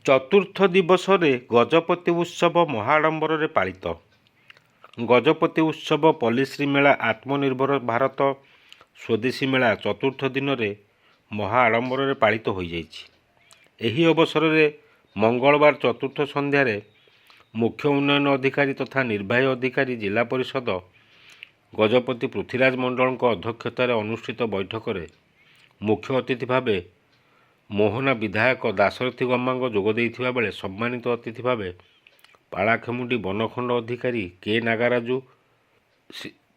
ଚତୁର୍ଥ ଦିବସରେ ଗଜପତି ଉତ୍ସବ ମହାଡମ୍ବରରେ ପାଳିତ। ଗଜପତି ଉତ୍ସବ ପଲ୍ଲିଶ୍ରୀ ମେଳା ଆତ୍ମନିର୍ଭର ଭାରତ ସ୍ୱଦେଶୀ ମେଳା ଚତୁର୍ଥ ଦିନରେ ମହା ଆଡ଼ମ୍ବରରେ ପାଳିତ ହୋଇଯାଇଛି। ଏହି ଅବସରରେ ମଙ୍ଗଳବାର ଚତୁର୍ଥ ସନ୍ଧ୍ୟାରେ ମୁଖ୍ୟ ଉନ୍ନୟନ ଅଧିକାରୀ ତଥା ନିର୍ବାହୀ ଅଧିକାରୀ ଜିଲ୍ଲା ପରିଷଦ ଗଜପତି ପୃଥ୍ୱୀରାଜ ମଣ୍ଡଳଙ୍କ ଅଧ୍ୟକ୍ଷତାରେ ଅନୁଷ୍ଠିତ ବୈଠକରେ ମୁଖ୍ୟ ଅତିଥି ଭାବେ ମୋହନା ବିଧାୟକ ଦାଶରଥୀ ଗମାଙ୍ଗ ଯୋଗ ଦେଇଥିବା ବେଳେ ସମ୍ମାନିତ ଅତିଥି ଭାବେ ପାଳାଖେମୁଣ୍ଡି ବନଖଣ୍ଡ ଅଧିକାରୀ କେ ନାଗରାଜୁ,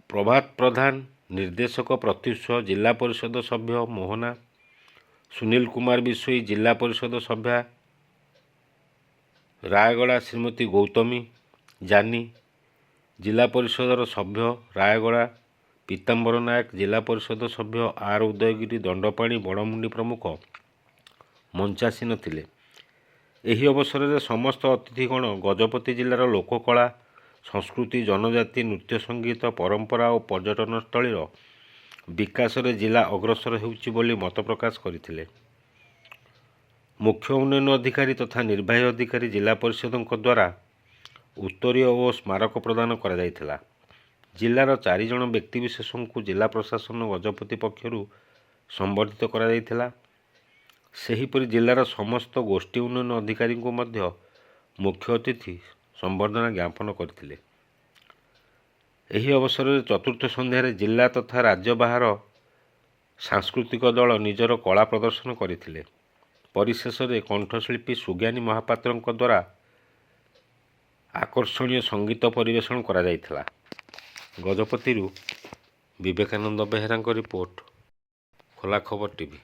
ପ୍ରଭାତ ପ୍ରଧାନ, ନିର୍ଦ୍ଦେଶକ ପ୍ରତ୍ୟୁଷ, ଜିଲ୍ଲା ପରିଷଦ ସଭ୍ୟ ମୋହନା, ସୁନୀଲ କୁମାର ବିଶୋଇ, ଜିଲ୍ଲା ପରିଷଦ ସଭ୍ୟା ରାୟଗଡ଼ା ଶ୍ରୀମତୀ ଗୌତମୀ ଜାନି, ଜିଲ୍ଲା ପରିଷଦର ସଭ୍ୟ ରାୟଗଡ଼ା ପୀତାମ୍ବର ନାୟକ, ଜିଲ୍ଲା ପରିଷଦ ସଭ୍ୟ ଆର୍ ଉଦୟଗିରି, ଦଣ୍ଡପାଣି, ବଡ଼ମୁଣ୍ଡି ପ୍ରମୁଖ ମଞ୍ଚାସୀନ ଥିଲେ। ଏହି ଅବସରରେ ସମସ୍ତ ଅତିଥିଗଣ ଗଜପତି ଜିଲ୍ଲାର ଲୋକକଳା, ସଂସ୍କୃତି, ଜନଜାତି, ନୃତ୍ୟ ସଙ୍ଗୀତ, ପରମ୍ପରା ଓ ପର୍ଯ୍ୟଟନସ୍ଥଳୀର ବିକାଶରେ ଜିଲ୍ଲା ଅଗ୍ରସର ହେଉଛି ବୋଲି ମତ ପ୍ରକାଶ କରିଥିଲେ। ମୁଖ୍ୟ ଉନ୍ନୟନ ଅଧିକାରୀ ତଥା ନିର୍ବାହୀ ଅଧିକାରୀ ଜିଲ୍ଲା ପରିଷଦଙ୍କ ଦ୍ୱାରା ଉତ୍ତରୀୟ ଓ ସ୍ମାରକ ପ୍ରଦାନ କରାଯାଇଥିଲା। ଜିଲ୍ଲାର 4 ଜଣ ବ୍ୟକ୍ତିବିଶେଷଙ୍କୁ ଜିଲ୍ଲା ପ୍ରଶାସନ ଗଜପତି ପକ୍ଷରୁ ସମ୍ବର୍ଦ୍ଧିତ କରାଯାଇଥିଲା। ସେହିପରି ଜିଲ୍ଲାର ସମସ୍ତ ଗୋଷ୍ଠୀ ଉନ୍ନୟନ ଅଧିକାରୀଙ୍କୁ ମଧ୍ୟ ମୁଖ୍ୟ ଅତିଥି ସମ୍ବର୍ଦ୍ଧନା ଜ୍ଞାପନ କରିଥିଲେ। ଏହି ଅବସରରେ ଚତୁର୍ଥ ସନ୍ଧ୍ୟାରେ ଜିଲ୍ଲା ତଥା ରାଜ୍ୟ ବାହାର ସାଂସ୍କୃତିକ ଦଳ ନିଜର କଳା ପ୍ରଦର୍ଶନ କରିଥିଲେ। ପରିଶେଷରେ କଣ୍ଠଶିଳ୍ପୀ ସୁଜ୍ଞାନୀ ମହାପାତ୍ରଙ୍କ ଦ୍ୱାରା ଆକର୍ଷଣୀୟ ସଙ୍ଗୀତ ପରିବେଷଣ କରାଯାଇଥିଲା। ଗଜପତିରୁ ବିବେକାନନ୍ଦ ବେହେରାଙ୍କ ରିପୋର୍ଟ, ଖୋଲା ଖବର ଟିଭି।